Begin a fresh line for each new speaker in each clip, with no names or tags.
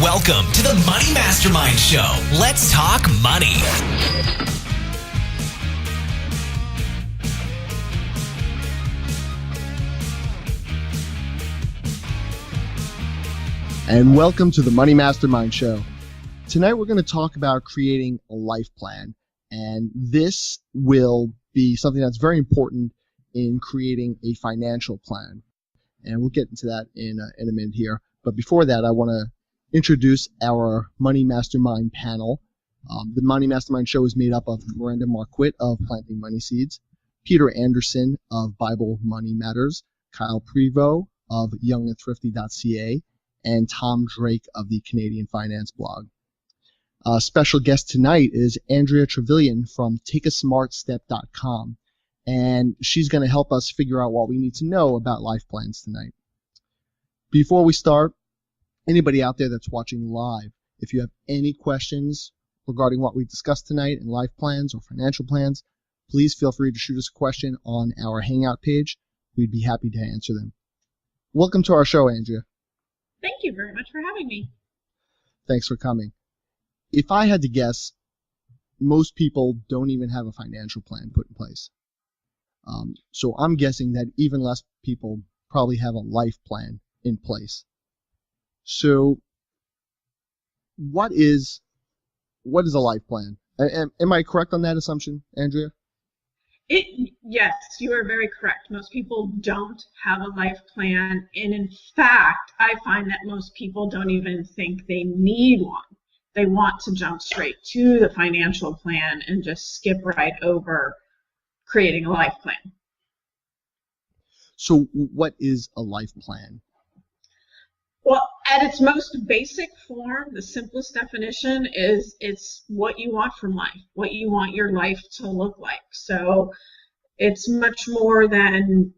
Welcome to the Money Mastermind Show. Let's talk money.
And welcome to the Money Mastermind Show. Tonight we're going to talk about creating a life plan. And this will be something that's very important in creating a financial plan. And we'll get into that in a minute here. But before that, I want to introduce our Money Mastermind panel. The Money Mastermind Show is made up of Miranda Marquette of Planting Money Seeds, Peter Anderson of Bible Money Matters, Kyle Prevost of youngandthrifty.ca, and Tom Drake of the Canadian Finance Blog. Special guest tonight is Andrea Travillian from takeasmartstep.com, and she's going to help us figure out what we need to know about life plans tonight. Before we start, anybody out there that's watching live, if you have any questions regarding what we discussed tonight in life plans or financial plans, please feel free to shoot us a question on our Hangout page. We'd be happy to answer them. Welcome to our show, Andrea.
Thank you very much for having me.
Thanks for coming. If I had to guess, most people don't even have a financial plan put in place. So I'm guessing that even less people probably have a life plan in place. So what is a life plan? Am I correct on that assumption, Andrea?
Yes, you are very correct. Most people don't have a life plan, and in fact, I find that most people don't even think they need one. They want to jump straight to the financial plan and just skip right over creating a life plan.
So what is a life plan?
Well, at its most basic form, the simplest definition is it's what you want from life, what you want your life to look like. So it's much more than,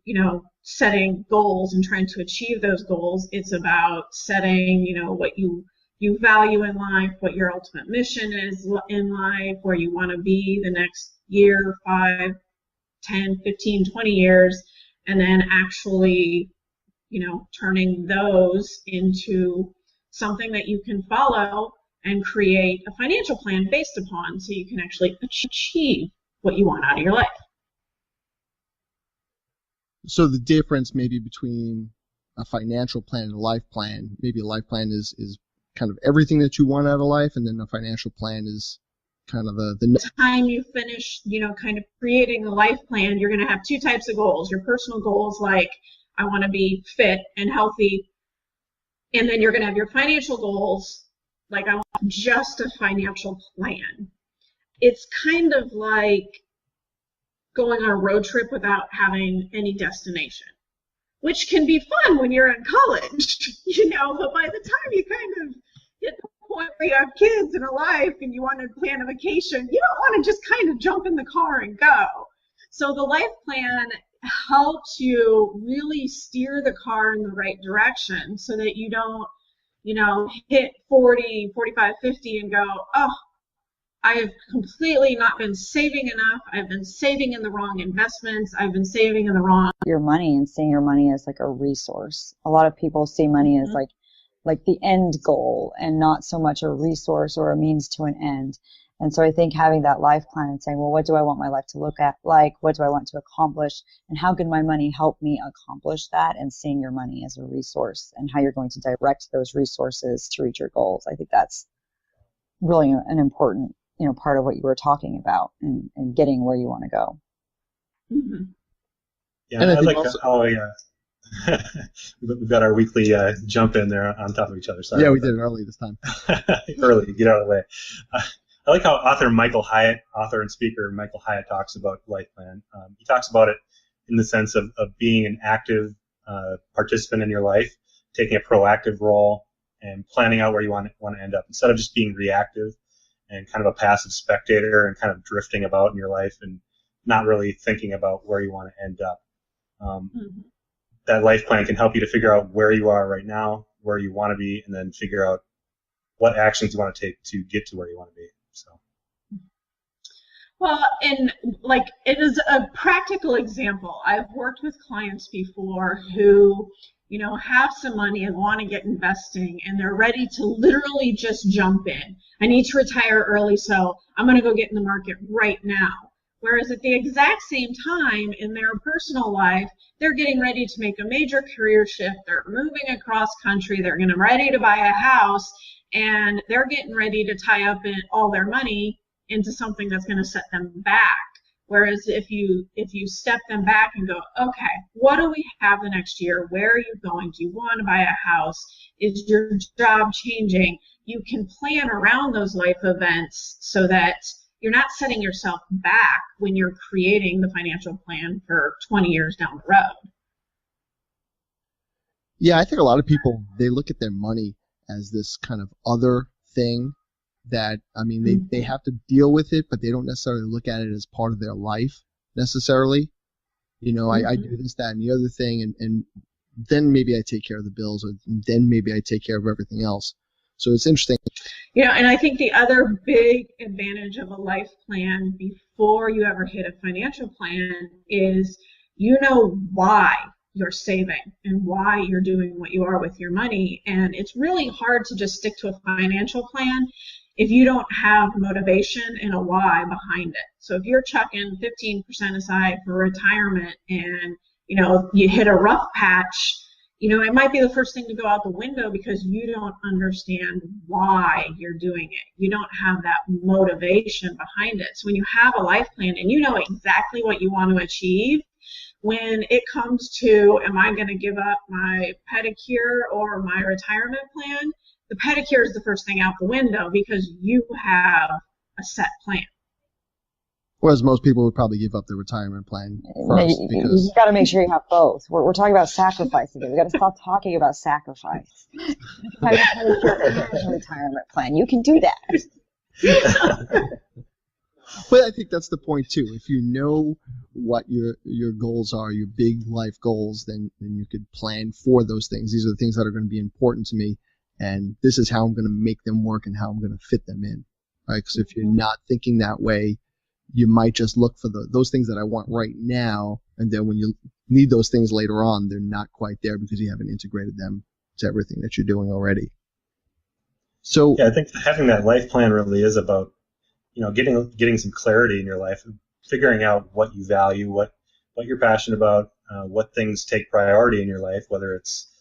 setting goals and trying to achieve those goals. It's about setting, what you value in life, what your ultimate mission is in life, where you want to be the next year, 5, 10, 15, 20 years, and then actually turning those into something that you can follow and create a financial plan based upon so you can actually achieve what you want out of your life.
So the difference maybe between a financial plan and a life plan, maybe a life plan is kind of everything that you want out of life, and then a financial plan is kind of the
time you finish, kind of creating a life plan, you're going to have two types of goals. Your personal goals, like I want to be fit and healthy. And then you're going to have your financial goals, like I want just a financial plan. It's kind of like going on a road trip without having any destination, which can be fun when you're in college, but by the time you kind of get to the point where you have kids and a life and you want to plan a vacation, you don't want to just kind of jump in the car and go. So the life plan helps you really steer the car in the right direction so that you don't, hit 40, 45, 50 and go, oh, I have completely not been saving enough. I've been saving in the wrong investments. I've been saving in the wrong.
Your money and seeing your money as like a resource. A lot of people see money as like the end goal and not so much a resource or a means to an end. And so I think having that life plan and saying, well, what do I want my life to look at like? What do I want to accomplish? And how can my money help me accomplish that? And seeing your money as a resource and how you're going to direct those resources to reach your goals. I think that's really an important, part of what you were talking about and getting where you want to go.
Mm-hmm.
Yeah, and I like we've got our weekly jump in there on top of each other. Sorry.
Yeah, we did it early this time.
Early, get out of the way. I like how author and speaker Michael Hyatt talks about life plan. He talks about it in the sense of being an active participant in your life, taking a proactive role, and planning out where you want to end up instead of just being reactive and kind of a passive spectator and kind of drifting about in your life and not really thinking about where you want to end up. That life plan can help you to figure out where you are right now, where you want to be, and then figure out what actions you want to take to get to where you want to be. So.
Well, and like it is a practical example. I've worked with clients before who, have some money and want to get investing, and they're ready to literally just jump in. I need to retire early, so I'm going to go get in the market right now. Whereas at the exact same time in their personal life, they're getting ready to make a major career shift. They're moving across country. They're ready to buy a house, and they're getting ready to tie up all their money into something that's going to set them back. Whereas if you step them back and go, okay, what do we have the next year? Where are you going? Do you want to buy a house? Is your job changing? You can plan around those life events so that you're not setting yourself back when you're creating the financial plan for 20 years down the road.
Yeah, I think a lot of people, they look at their money as this kind of other thing that, they have to deal with it, but they don't necessarily look at it as part of their life necessarily. I do this, that, and the other thing, and then maybe I take care of the bills, or then maybe I take care of everything else. So it's interesting.
And I think the other big advantage of a life plan before you ever hit a financial plan is why you're saving and why you're doing what you are with your money. And it's really hard to just stick to a financial plan if you don't have motivation and a why behind it. So if you're chucking 15% aside for retirement and, you hit a rough patch, it might be the first thing to go out the window because you don't understand why you're doing it. You don't have that motivation behind it. So when you have a life plan and you know exactly what you want to achieve, when it comes to, am I going to give up my pedicure or my retirement plan? The pedicure is the first thing out the window because you have a set plan.
Whereas most people would probably give up their retirement plan first.
You got to make sure you have both. We're talking about sacrifice again. We got to stop talking about sacrifice. Have a retirement plan. You can do that.
But I think that's the point too. If you know what your goals are, your big life goals, then you could plan for those things. These are the things that are going to be important to me, and this is how I'm going to make them work and how I'm going to fit them in. Right? Because if you're not thinking that way, you might just look for those things that I want right now, and then when you need those things later on, they're not quite there because you haven't integrated them to everything that you're doing already. So
yeah, I think having that life plan really is about getting some clarity in your life, figuring out what you value, what you're passionate about, what things take priority in your life, whether it's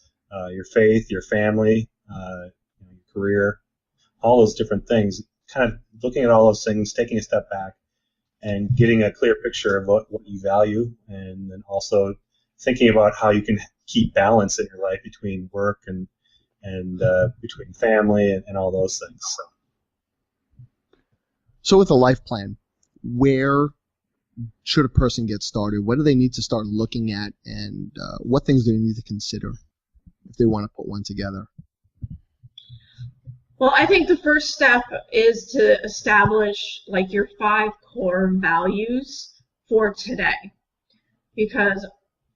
your faith, your family, your career, all those different things. Kind of looking at all those things, taking a step back, and getting a clear picture of what you value, and then also thinking about how you can keep balance in your life between work and between family and all those things.
So with a life plan, where should a person get started? What do they need to start looking at, and what things do they need to consider if they want to put one together?
Well, I think the first step is to establish your 5 core values for today, because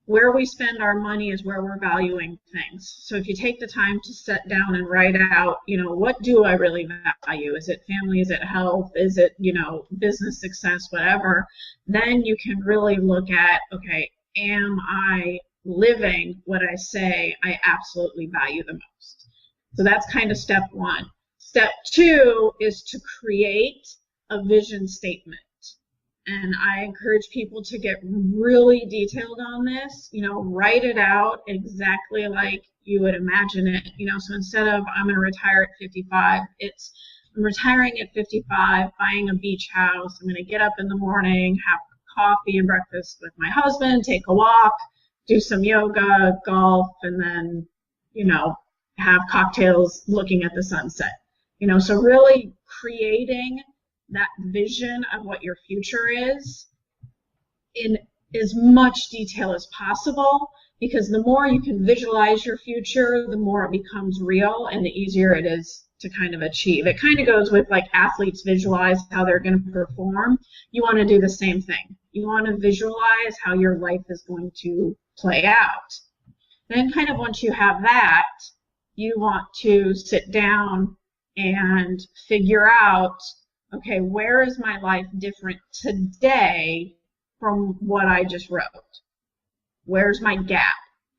where we spend our money is where we're valuing things. So if you take the time to sit down and write out, what do I really value? Is it family? Is it health? Is it, business success, whatever? Then you can really look at, okay, am I living what I say I absolutely value the most? So that's kind of step 1. Step 2 is to create a vision statement. And I encourage people to get really detailed on this, write it out exactly like you would imagine it. So instead of I'm going to retire at 55, it's I'm retiring at 55, buying a beach house. I'm going to get up in the morning, have coffee and breakfast with my husband, take a walk, do some yoga, golf, and then, have cocktails looking at the sunset. So really creating that vision of what your future is in as much detail as possible, because the more you can visualize your future, the more it becomes real and the easier it is to kind of achieve. It kind of goes with athletes visualize how they're going to perform. You want to do the same thing. You want to visualize how your life is going to play out. Then kind of once you have that, you want to sit down and figure out, okay, where is my life different today from what I just wrote? Where's my gap?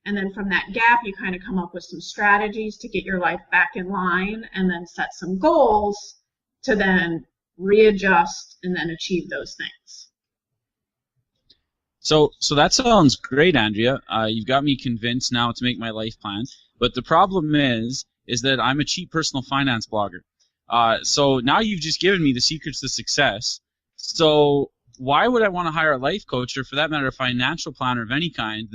And then from that gap, you kind of come up with some strategies to get your life back in line, and then set some goals to then readjust and then achieve those things.
So that sounds great, Andrea. You've got me convinced now to make my life plan. But the problem is that I'm a cheap personal finance blogger. So now you've just given me the secrets to success. So why would I want to hire a life coach, or for that matter, a financial planner of any kind?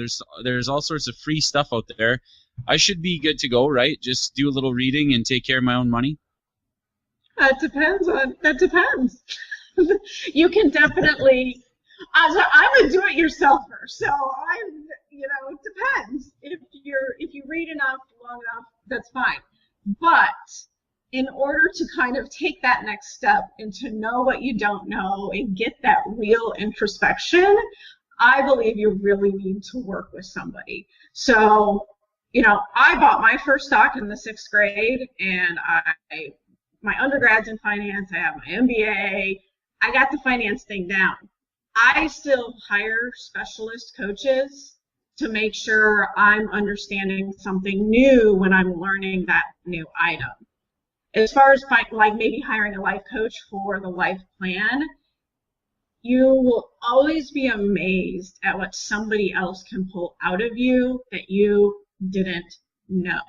There's all sorts of free stuff out there. I should be good to go, right? Just do a little reading and take care of my own money?
That depends. You can definitely, I'm a do-it-yourselfer, so it depends. If you read enough, long enough, that's fine. But in order to kind of take that next step and to know what you don't know and get that real introspection, I believe you really need to work with somebody. So, I bought my first stock in the 6th grade, and my undergrad's in finance, I have my MBA, I got the finance thing down. I still hire specialist coaches to make sure I'm understanding something new when I'm learning that new item. As far as maybe hiring a life coach for the life plan, you will always be amazed at what somebody else can pull out of you that you didn't know.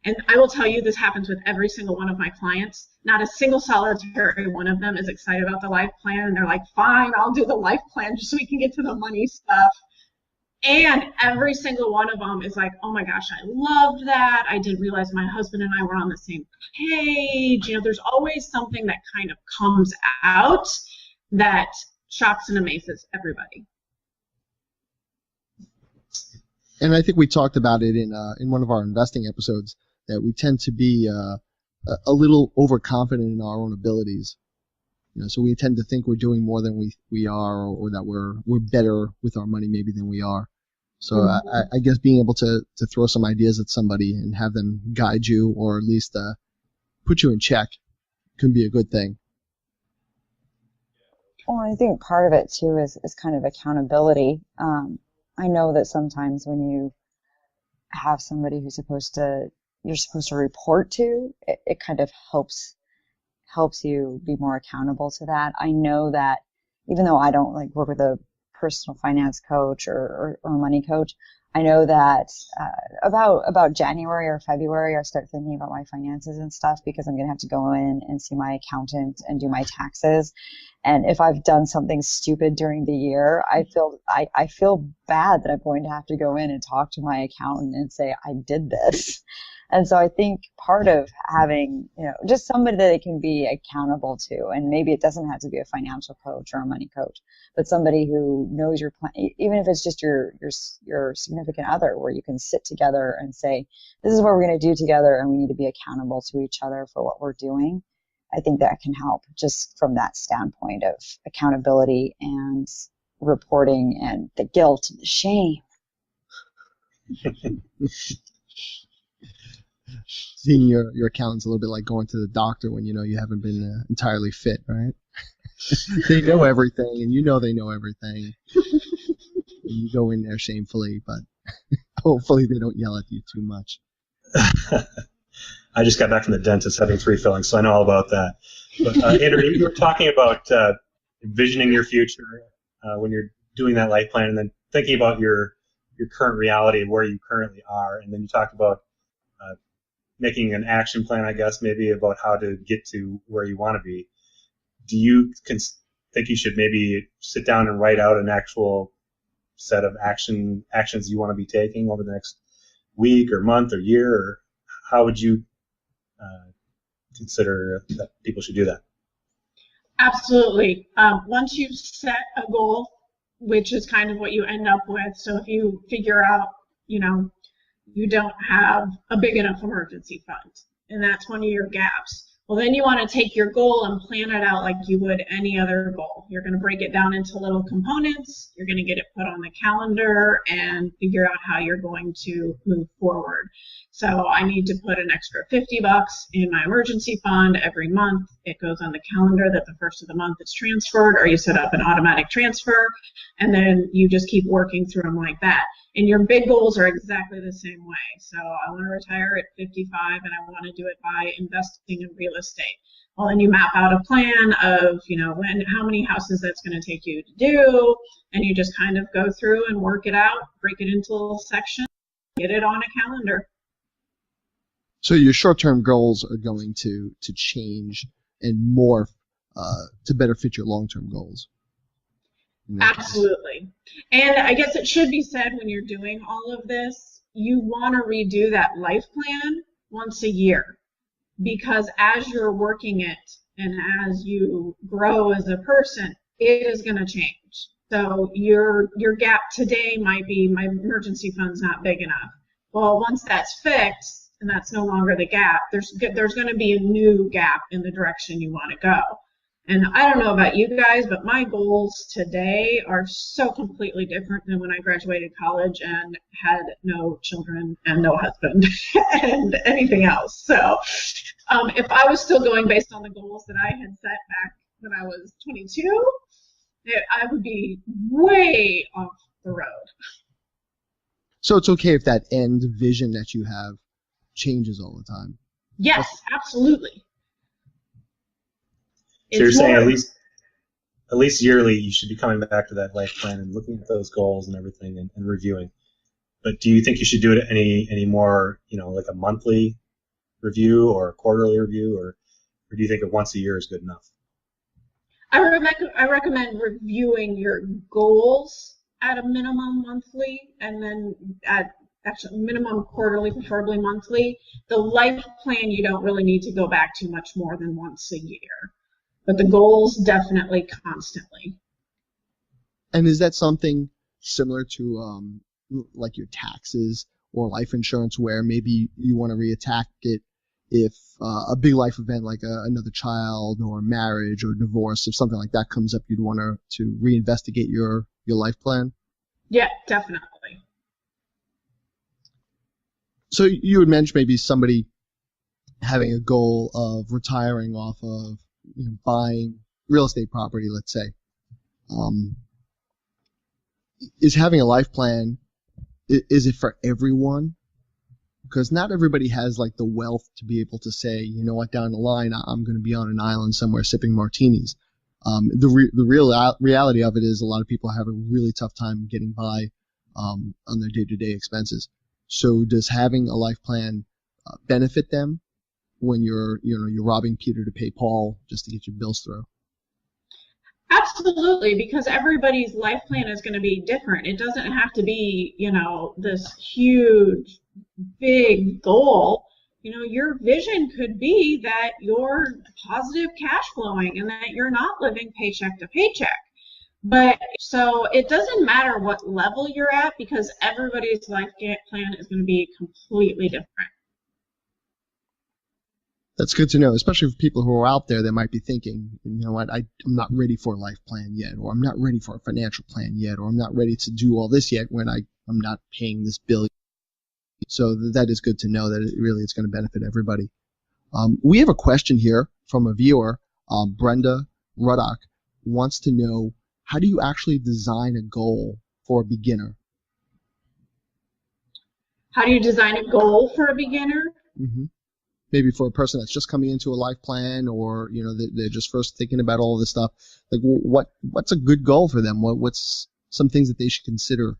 And I will tell you, this happens with every single one of my clients. Not a single solitary one of them is excited about the life plan, and they're like, fine, I'll do the life plan just so we can get to the money stuff. And every single one of them is like, oh my gosh, I loved that. I didn't realize my husband and I were on the same page. There's always something that kind of comes out that shocks and amazes everybody.
And I think we talked about it in one of our investing episodes, that we tend to be a little overconfident in our own abilities. So we tend to think we're doing more than we are, or that we're better with our money maybe than we are. So I guess being able to throw some ideas at somebody and have them guide you, or at least put you in check, can be a good thing.
Well, I think part of it too is kind of accountability. I know that sometimes when you have somebody you're supposed to report to, it kind of helps you be more accountable to that. I know that even though I don't work with a personal finance coach or a money coach, I know that about January or February, I start thinking about my finances and stuff, because I'm going to have to go in and see my accountant and do my taxes. And if I've done something stupid during the year, I feel bad that I'm going to have to go in and talk to my accountant and say, I did this. And so I think part of having, just somebody that they can be accountable to, and maybe it doesn't have to be a financial coach or a money coach, but somebody who knows your plan, even if it's just your significant other, where you can sit together and say, this is what we're going to do together, and we need to be accountable to each other for what we're doing. I think that can help, just from that standpoint of accountability and reporting and the guilt and the shame.
Seeing your accountant's a little bit like going to the doctor when you haven't been entirely fit, right? They know everything, and they know everything. And you go in there shamefully, but hopefully they don't yell at you too much.
I just got back from the dentist having 3 fillings, so I know all about that. But Andrew, you were talking about envisioning your future when you're doing that life plan, and then thinking about your current reality of where you currently are, and then you talked about making an action plan, I guess, maybe about how to get to where you want to be. Do you think you should maybe sit down and write out an actual set of actions you want to be taking over the next week or month or year, or how would you consider that people should do that?
Absolutely. Once you've set a goal, which is kind of what you end up with, so if you figure out, you don't have a big enough emergency fund, and that's one of your gaps. Well, then you want to take your goal and plan it out like you would any other goal. You're going to break it down into little components. You're going to get it put on the calendar and figure out how you're going to move forward. So I need to put an extra $50 in my emergency fund every month. It goes on the calendar that the first of the month is transferred, or you set up an automatic transfer, and then you just keep working through them like that. And your big goals are exactly the same way. So I want to retire at 55 and I want to do it by investing in real estate. Well, then you map out a plan of, how many houses that's going to take you to do, and you just kind of go through and work it out, break it into little sections, get it on a calendar.
So your short-term goals are going to change and morph to better fit your long-term goals.
Absolutely. And I guess it should be said when you're doing all of this, you want to redo that life plan once a year, because as you're working it and as you grow as a person, it is going to change. So your gap today might be, my emergency fund's not big enough. Well, once that's fixed and that's no longer the gap, there's going to be a new gap in the direction you want to go. And I don't know about you guys, but my goals today are so completely different than when I graduated college and had no children and no husband and anything else. So if I was still going based on the goals that I had set back when I was 22, I would be way off the road.
So it's okay if that end vision that you have changes all the time?
Yes, absolutely.
So you're saying at least yearly you should be coming back to that life plan and looking at those goals and everything and reviewing. But do you think you should do it any more, like a monthly review or a quarterly review, or do you think that once a year is good enough?
I recommend reviewing your goals at a minimum monthly, and then at actually minimum quarterly, preferably monthly. The life plan, you don't really need to go back to much more than once a year. But the goals, definitely constantly.
And is that something similar to like your taxes or life insurance, where maybe you want to reattack it if a big life event like another child or marriage or divorce, if something like that comes up, you'd want to reinvestigate your life plan?
Yeah, definitely.
So you had mentioned maybe somebody having a goal of retiring off of buying real estate property, let's say. Is having a life plan, is it for everyone? Because not everybody has like the wealth to be able to say, you know what, down the line, I'm going to be on an island somewhere sipping martinis. The real reality of it is a lot of people have a really tough time getting by on their day-to-day expenses. So does having a life plan benefit them when you're robbing Peter to pay Paul just to get your bills through?
Absolutely, because everybody's life plan is going to be different. It doesn't have to be, this huge, big goal. Your vision could be that you're positive cash flowing and that you're not living paycheck to paycheck. But so it doesn't matter what level you're at, because everybody's life plan is going to be completely different.
That's good to know, especially for people who are out there that might be thinking, you know what, I'm not ready for a life plan yet, or I'm not ready for a financial plan yet, or I'm not ready to do all this yet when I'm not paying this bill. So that is good to know that it's going to benefit everybody. We have a question here from a viewer. Brenda Ruddock wants to know, how do you actually design a goal for a beginner?
How do you design a goal for a beginner?
Mm-hmm. Maybe for a person that's just coming into a life plan, or they're just first thinking about all this stuff. Like, what's a good goal for them? What's some things that they should consider?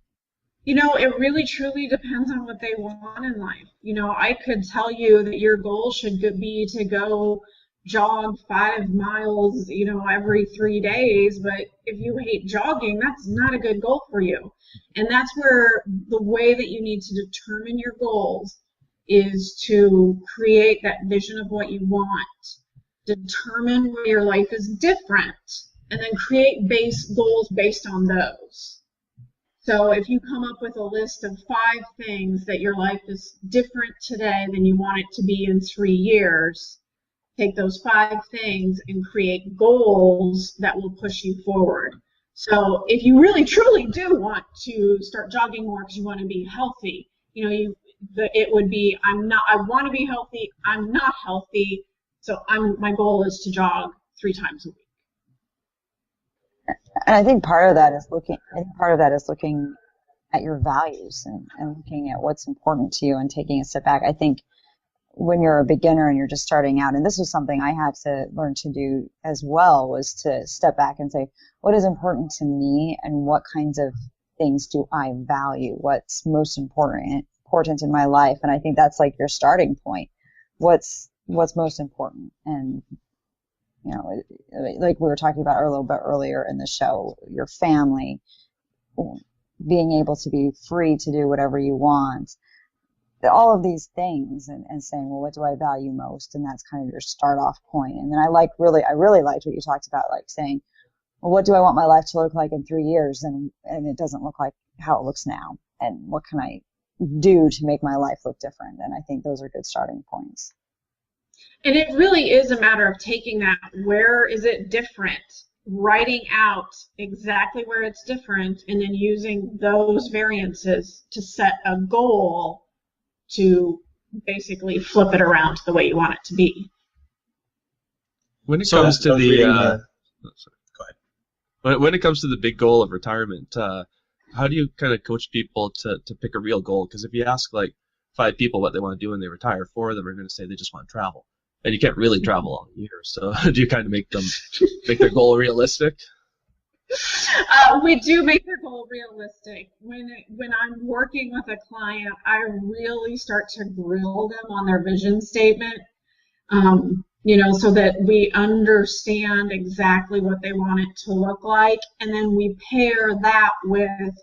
It really truly depends on what they want in life. I could tell you that your goal should be to go jog 5 miles, every 3 days. But if you hate jogging, that's not a good goal for you. And that's where the way that you need to determine your goals is to create that vision of what you want, determine where your life is different, and then create goals based on those. So if you come up with a list of 5 things that your life is different today than you want it to be in 3 years, take those 5 things and create goals that will push you forward. So if you really truly do want to start jogging more because you want to be healthy, it would be, I want to be healthy, I'm not healthy, so my goal is to jog 3 times a week.
And I think part of that is looking at your values and looking at what's important to you and taking a step back. I think when you're a beginner and you're just starting out, and this was something I had to learn to do as well, was to step back and say, what is important to me and what kinds of things do I value? What's most important in my life? And I think that's like your starting point. What's most important? And, you know, like we were talking about a little bit earlier in the show, your family, being able to be free to do whatever you want, all of these things, and saying, well, what do I value most? And that's kind of your start off point. And then I really liked what you talked about, like saying, well, what do I want my life to look like in 3 years? And it doesn't look like how it looks now. And what can I do to make my life look different? And I think those are good starting points.
And it really is a matter of taking that, where is it different? Writing out exactly where it's different, and then using those variances to set a goal to basically flip it around to the way you want it to be.
When it comes to the
go ahead.
When it comes to the big goal of retirement, how do you kind of coach people to pick a real goal? Because if you ask like 5 people what they want to do when they retire, 4 of them are going to say they just want to travel, and you can't really travel all year. So do you kind of make their goal realistic?
We do make their goal realistic. When I'm working with a client, I really start to grill them on their vision statement, so that we understand exactly what they want it to look like. And then we pair that with,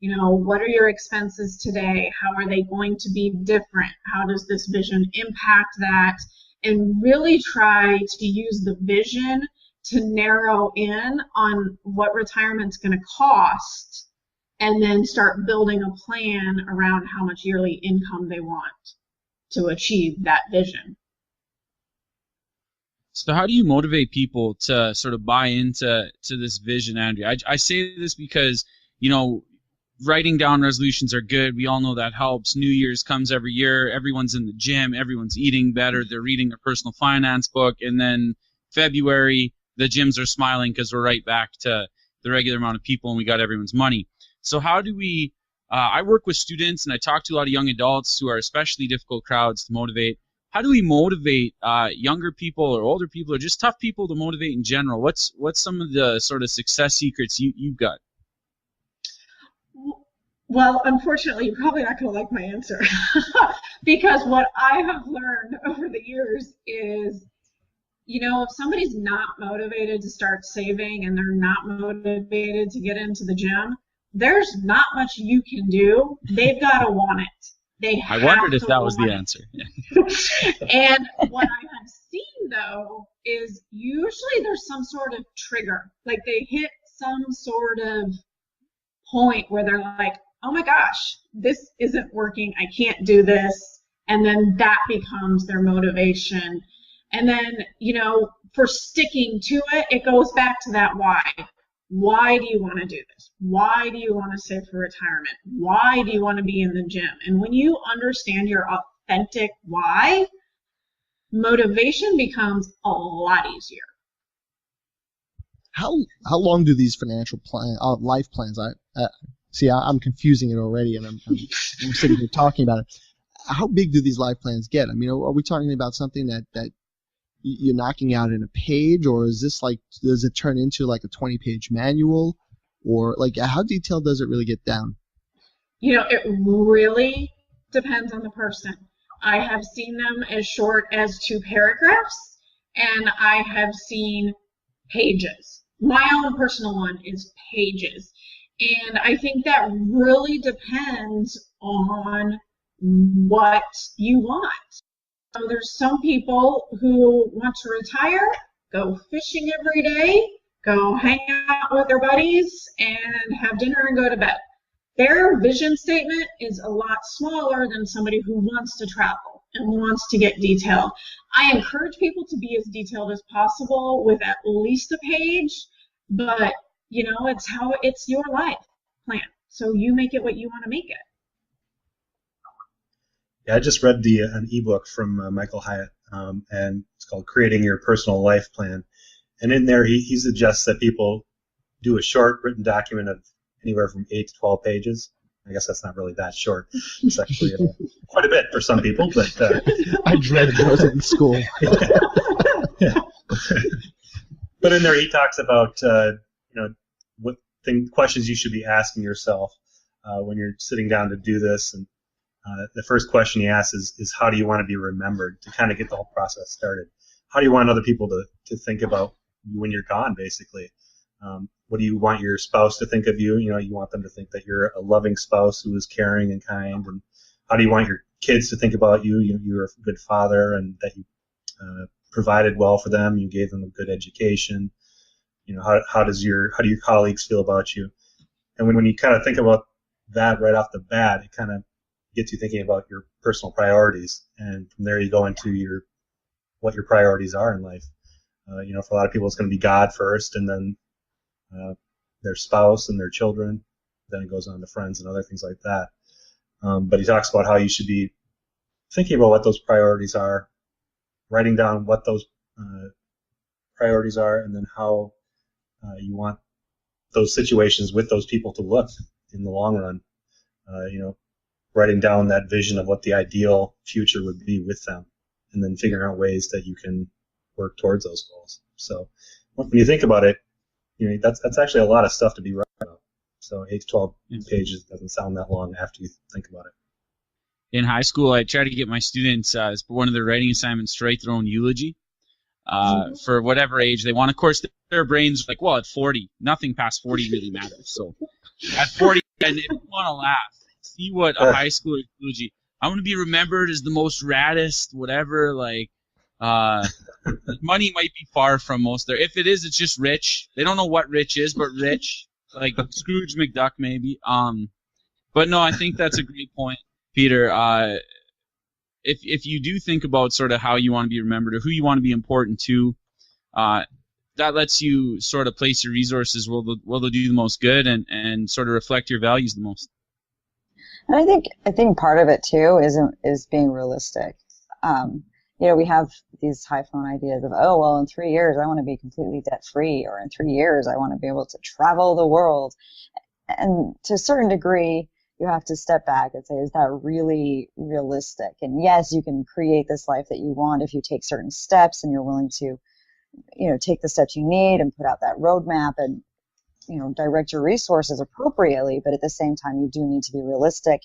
what are your expenses today? How are they going to be different? How does this vision impact that? And really try to use the vision to narrow in on what retirement's going to cost, and then start building a plan around how much yearly income they want to achieve that vision.
So how do you motivate people to sort of buy into this vision, Andrea? I say this because, writing down resolutions are good. We all know that helps. New Year's comes every year. Everyone's in the gym. Everyone's eating better. They're reading their personal finance book. And then February, the gyms are smiling because we're right back to the regular amount of people and we got everyone's money. So how do we I work with students and I talk to a lot of young adults who are especially difficult crowds to motivate. How do we motivate younger people or older people or just tough people to motivate in general? What's some of the sort of success secrets you've got?
Well, unfortunately, you're probably not going to like my answer because what I have learned over the years is, if somebody's not motivated to start saving and they're not motivated to get into the gym, there's not much you can do. They've got to want it. I
wondered if that was the answer.
And what I have seen, though, is usually there's some sort of trigger. Like they hit some sort of point where they're like, oh my gosh, this isn't working. I can't do this. And then that becomes their motivation. And then, for sticking to it, it goes back to that why. Why do you want to do this? Why do you want to save for retirement? Why do you want to be in the gym? And when you understand your authentic why, motivation becomes a lot easier.
How long do these financial life plans? I'm confusing it already, and I'm sitting here talking about it. How big do these life plans get? I mean, are we talking about something that you're knocking out in a page, or is this like, does it turn into like a 20-page manual, or like how detailed does it really get down?
It really depends on the person. I have seen them as short as 2 paragraphs, and I have seen pages. My own personal one is pages. And I think that really depends on what you want. So there's some people who want to retire, go fishing every day, go hang out with their buddies, and have dinner and go to bed. Their vision statement is a lot smaller than somebody who wants to travel and wants to get detail. I encourage people to be as detailed as possible with at least a page, but it's your life plan. So you make it what you want to make it.
Yeah, I just read an ebook from Michael Hyatt, and it's called Creating Your Personal Life Plan. And in there, he suggests that people do a short written document of anywhere from 8 to 12 pages, I guess that's not really that short. It's actually quite a bit for some people, but
I dreaded those in school.
Yeah. But in there, he talks about what questions you should be asking yourself when you're sitting down to do this. And the first question he asks is how do you want to be remembered, to kind of get the whole process started. How do you want other people to think about you when you're gone, basically? What do you want your spouse to think of you? You want them to think that you're a loving spouse who is caring and kind. And how do you want your kids to think about you? You're a good father, and that you provided well for them. You gave them a good education. How do your colleagues feel about you? And when you kind of think about that right off the bat, it kind of gets you thinking about your personal priorities. And from there, you go into what your priorities are in life. For a lot of people, it's going to be God first, and then their spouse and their children. Then it goes on to friends and other things like that. But he talks about how you should be thinking about what those priorities are, writing down what those priorities are, and then how you want those situations with those people to look in the long run. Writing down that vision of what the ideal future would be with them, and then figuring out ways that you can work towards those goals. So when you think about it, that's actually a lot of stuff to be writing about. So 8 to 12 pages doesn't sound that long after you think about it.
In high school, I try to get my students, as one of their writing assignments, to write their own eulogy for whatever age they want. Of course, their brains are like, well, at 40, nothing past 40 really matters. So at 40, and if you want to laugh, see what a high schooler eulogy. I want to be remembered as the most raddest, whatever. Like, money might be far from most there. If it is, it's just rich. They don't know what rich is, but rich, like Scrooge McDuck, maybe. But no, I think that's a great point, Peter. If you do think about sort of how you want to be remembered or who you want to be important to, that lets you sort of place your resources where they'll do the most good and sort of reflect your values the most.
And I think part of it too is being realistic. We have these high-flown ideas of, oh, well, in 3 years I want to be completely debt-free, or in 3 years I want to be able to travel the world. And to a certain degree, you have to step back and say, is that really realistic? And yes, you can create this life that you want if you take certain steps and you're willing to, take the steps you need and put out that roadmap and, direct your resources appropriately. But at the same time, you do need to be realistic.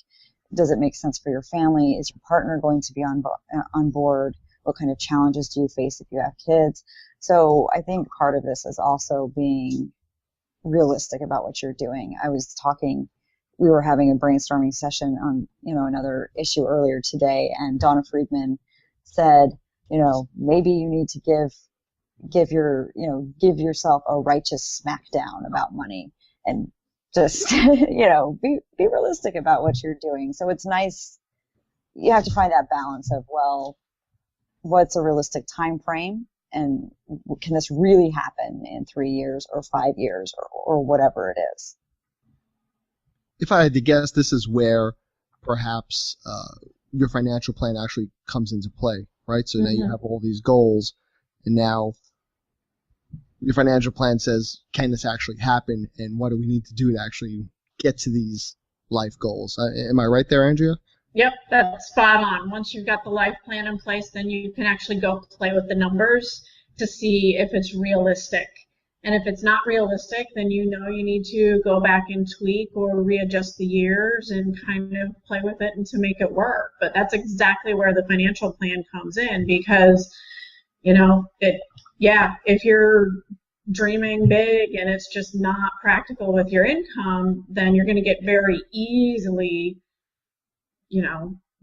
Does it make sense for your family? Is your partner going to be on board? What kind of challenges do you face if you have kids? So I think part of this is also being realistic about what you're doing. We were having a brainstorming session on, another issue earlier today, and Donna Friedman said, maybe you need to give yourself a righteous smackdown about money, and just, be realistic about what you're doing. So it's nice. You have to find that balance of, well, what's a realistic time frame, and can this really happen in 3 years or 5 years or whatever it is.
If I had to guess, this is where perhaps your financial plan actually comes into play, right? So now you have all these goals, and now your financial plan says, can this actually happen, and what do we need to do to actually get to these life goals? Am I right there, Andrea?
Yep, that's spot on. Once you've got the life plan in place, then you can actually go play with the numbers to see if it's realistic. And if it's not realistic, then you need to go back and tweak or readjust the years and kind of play with it and to make it work. But that's exactly where the financial plan comes in, because, if you're dreaming big and it's just not practical with your income, then you're going to get very easily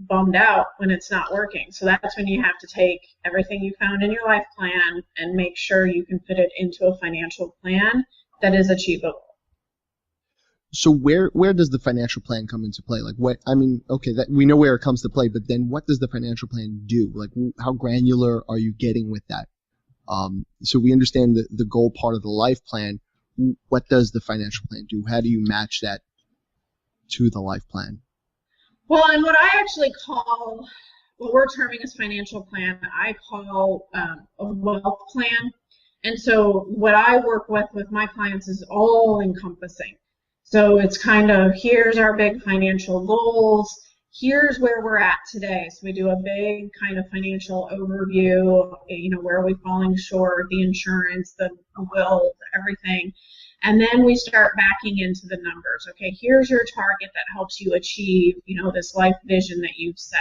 bummed out when it's not working. So that's when you have to take everything you found in your life plan and make sure you can fit it into a financial plan that is achievable.
So where does the financial plan come into play? Like that we know where it comes to play, but then what does the financial plan do? Like, how granular are you getting with that? So we understand the goal part of the life plan. What does the financial plan do? How do you match that to the life plan?
Well, and what I actually call, what we're terming as financial plan, I call a wealth plan. And so what I work with my clients is all encompassing. So it's kind of, here's our big financial goals. Here's where we're at today. So we do a big kind of financial overview, where are we falling short, the insurance, the will, everything. And then we start backing into the numbers. Okay, here's your target that helps you achieve, this life vision that you've set.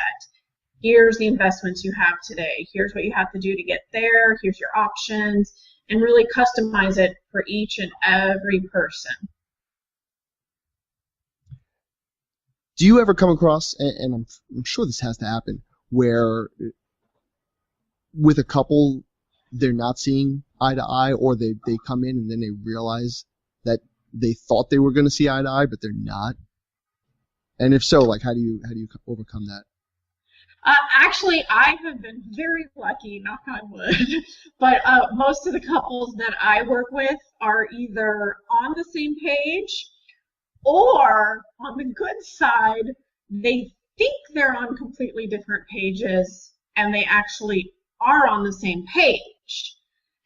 Here's the investments you have today. Here's what you have to do to get there. Here's your options, and really customize it for each and every person.
Do you ever come across, and I'm sure this has to happen, where with a couple, they're not seeing eye to eye, or they come in and then they realize that they thought they were going to see eye to eye, but they're not? And if so, like, how do you overcome that?
Actually, I have been very lucky, knock on wood, but most of the couples that I work with are either on the same page, or on the good side, they think they're on completely different pages, and they actually are on the same page.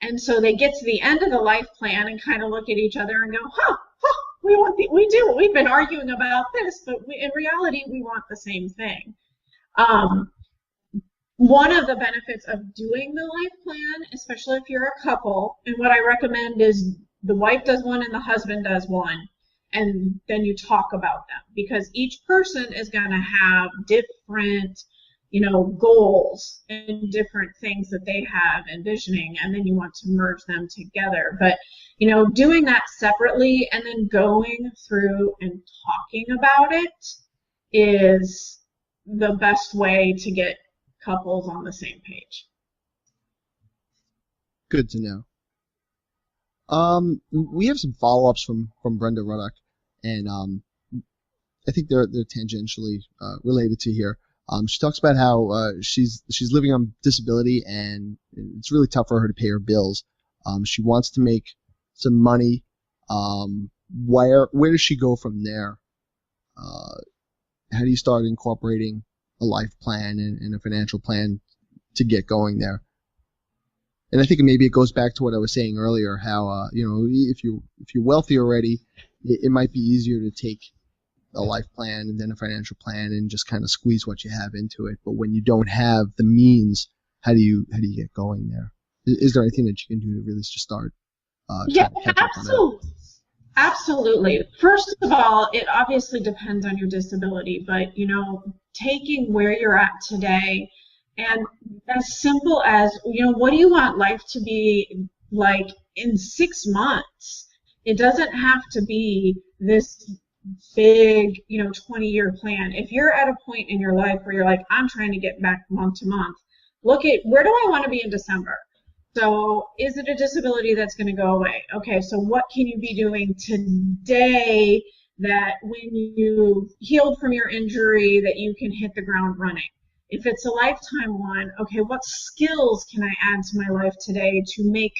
And so they get to the end of the life plan and kind of look at each other and go, we do. We've been arguing about this, but in reality, we want the same thing. One of the benefits of doing the life plan, especially if you're a couple, and what I recommend is the wife does one and the husband does one. And then you talk about them, because each person is going to have different, goals and different things that they have envisioning, and then you want to merge them together. But, doing that separately and then going through and talking about it is the best way to get couples on the same page.
Good to know. We have some follow-ups from Brenda Ruddock, and I think they're tangentially related to here. She talks about how she's living on disability, and it's really tough for her to pay her bills. She wants to make some money. Where does she go from there? How do you start incorporating a life plan and a financial plan to get going there? And I think maybe it goes back to what I was saying earlier, how if you're wealthy already, it might be easier to take a life plan and then a financial plan and just kind of squeeze what you have into it. But when you don't have the means, how do you get going there? Is there anything that you can do to really just start?
Yeah, absolutely. First of all, it obviously depends on your disability, but taking where you're at today, and as simple as, what do you want life to be like in 6 months? It doesn't have to be this big, 20-year plan. If you're at a point in your life where you're like, I'm trying to get back month to month, look at, where do I want to be in December? So is it a disability that's going to go away? Okay, so what can you be doing today that when you healed from your injury that you can hit the ground running? If it's a lifetime one, okay, what skills can I add to my life today to make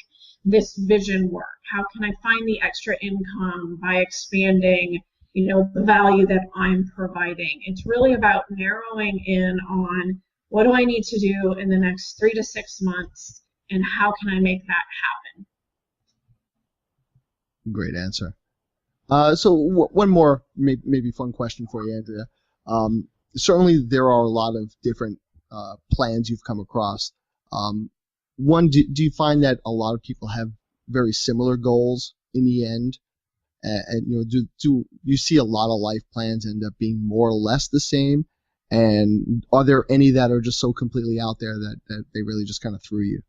this vision work? How can I find the extra income by expanding, the value that I'm providing? It's really about narrowing in on, what do I need to do in the next 3 to 6 months, and how can I make that happen?
Great answer. So one more maybe fun question for you, Andrea. Certainly there are a lot of different plans you've come across. One, do you find that a lot of people have very similar goals in the end? And do you see a lot of life plans end up being more or less the same? And are there any that are just so completely out there that they really just kind of threw you?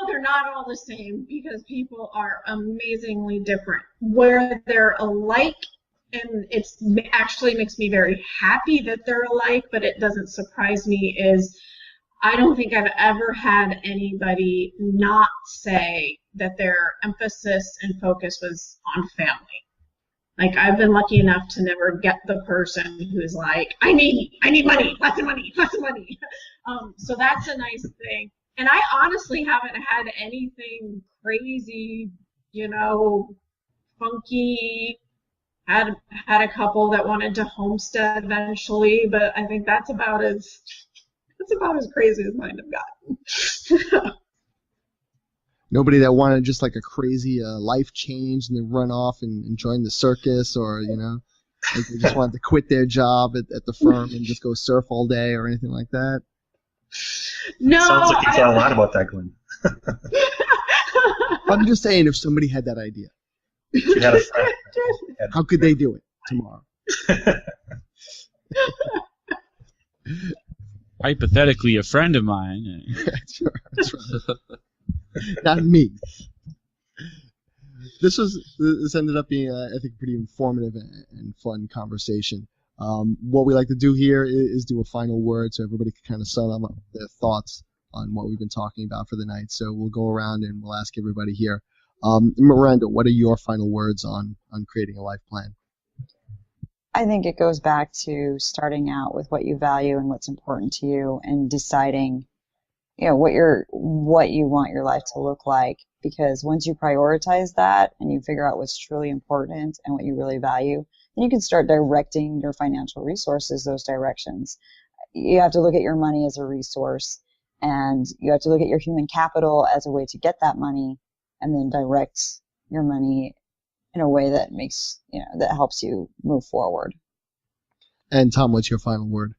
They're not all the same, because people are amazingly different. Where they're alike, and it actually makes me very happy that they're alike, but it doesn't surprise me, is I don't think I've ever had anybody not say that their emphasis and focus was on family. Like, I've been lucky enough to never get the person who's like, I need money, lots of money. So that's a nice thing. And I honestly haven't had anything crazy, funky. Had a couple that wanted to homestead eventually, but I think that's about as crazy as mine have gotten.
Nobody that wanted just like a crazy life change and then run off and join the circus, or like they just wanted to quit their job at the firm and just go surf all day or anything like that.
No.
Sounds like you thought a lot about that, Glenn.
I'm just saying, if somebody had that idea,
You had a friend.
how could they do it tomorrow?
Hypothetically, a friend of mine.
Sure, that's right. Not me. This ended up being, I think, a pretty informative and fun conversation. What we like to do here is do a final word so everybody can kind of sum up their thoughts on what we've been talking about for the night. So we'll go around and we'll ask everybody here. Miranda, what are your final words on creating a life plan?
I think it goes back to starting out with what you value and what's important to you, and deciding, what you want your life to look like. Because once you prioritize that and you figure out what's truly important and what you really value, then you can start directing your financial resources those directions. You have to look at your money as a resource, and you have to look at your human capital as a way to get that money, and then direct your money in a way that makes, that helps you move forward. And
Tom, what's your final word?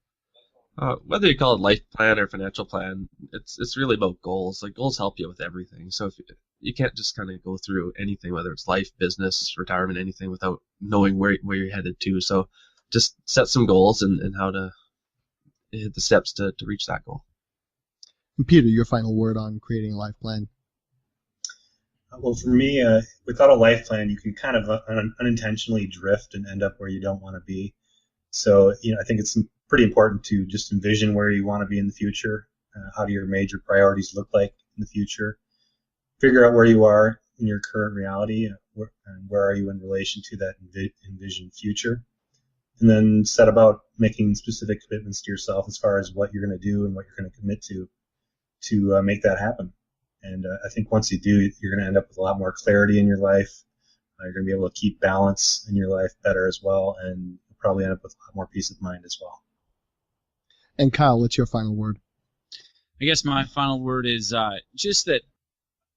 Whether you call it life plan or financial plan, it's really about goals. Like, goals help you with everything. So if you can't just kind of go through anything, whether it's life, business, retirement, anything, without knowing where you're headed to. So just set some goals and how to hit the steps to reach that goal.
And Peter, your final word on creating a life plan?
Well, for me, without a life plan, you can kind of unintentionally drift and end up where you don't want to be. So, I think it's pretty important to just envision where you want to be in the future. How do your major priorities look like in the future? Figure out where you are in your current reality, and where are you in relation to that envisioned future. And then set about making specific commitments to yourself as far as what you're going to do and what you're going to commit to make that happen. And I think once you do, you're going to end up with a lot more clarity in your life. You're going to be able to keep balance in your life better as well, and you'll probably end up with a lot more peace of mind as well.
And Kyle, what's your final word?
I guess my final word is just that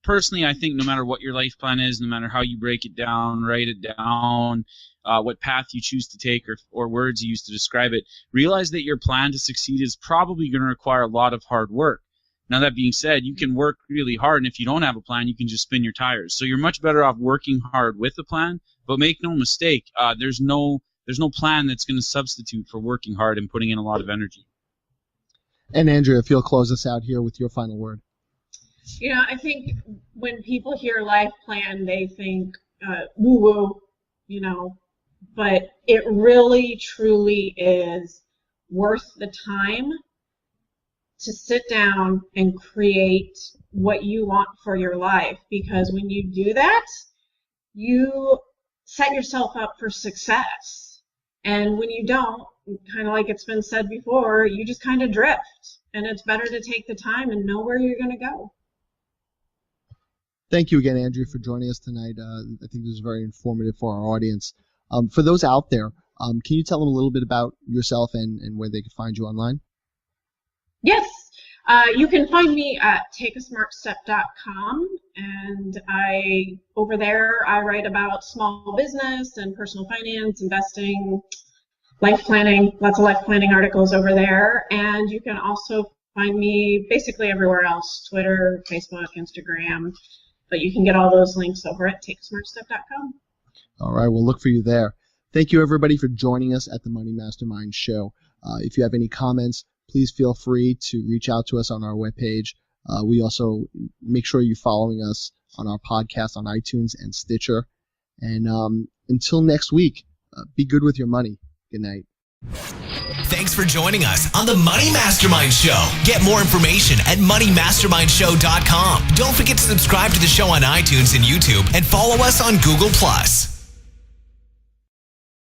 personally, I think no matter what your life plan is, no matter how you break it down, write it down, what path you choose to take or words you use to describe it, realize that your plan to succeed is probably going to require a lot of hard work. Now, that being said, you can work really hard, and if you don't have a plan, you can just spin your tires. So you're much better off working hard with a plan, but make no mistake, there's no plan that's going to substitute for working hard and putting in a lot of energy.
And Andrea, if you'll close us out here with your final word.
I think when people hear life plan, they think woo-woo, but it really, truly is worth the time to sit down and create what you want for your life. Because when you do that, you set yourself up for success. And when you don't, kind of like it's been said before, you just kind of drift. And it's better to take the time and know where you're going to go.
Thank you again, Andrea, for joining us tonight. I think this is very informative for our audience. For those out there, can you tell them a little bit about yourself and where they can find you online?
Yes. You can find me at takeasmartstep.com, and over there I write about small business and personal finance, investing, life planning, lots of life planning articles over there. And you can also find me basically everywhere else, Twitter, Facebook, Instagram, but you can get all those links over at takeasmartstep.com.
All right, we'll look for you there. Thank you, everybody, for joining us at the Money Mastermind Show. If you have any comments, please feel free to reach out to us on our webpage. We also make sure you're following us on our podcast on iTunes and Stitcher. And until next week, be good with your money. Good night.
Thanks for joining us on the Money Mastermind Show. Get more information at moneymastermindshow.com. Don't forget to subscribe to the show on iTunes and YouTube, and follow us on Google+.